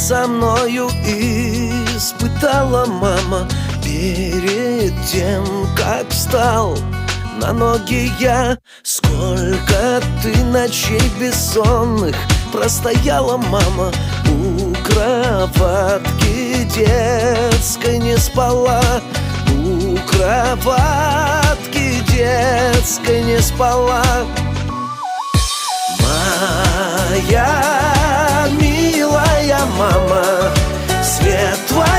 со мною испытала, мама, перед тем, как встал на ноги я. Сколько ты ночей бессонных простояла, мама, у кроватки детской не спала, у кроватки детской не спала. Моя милая мама, свет твоих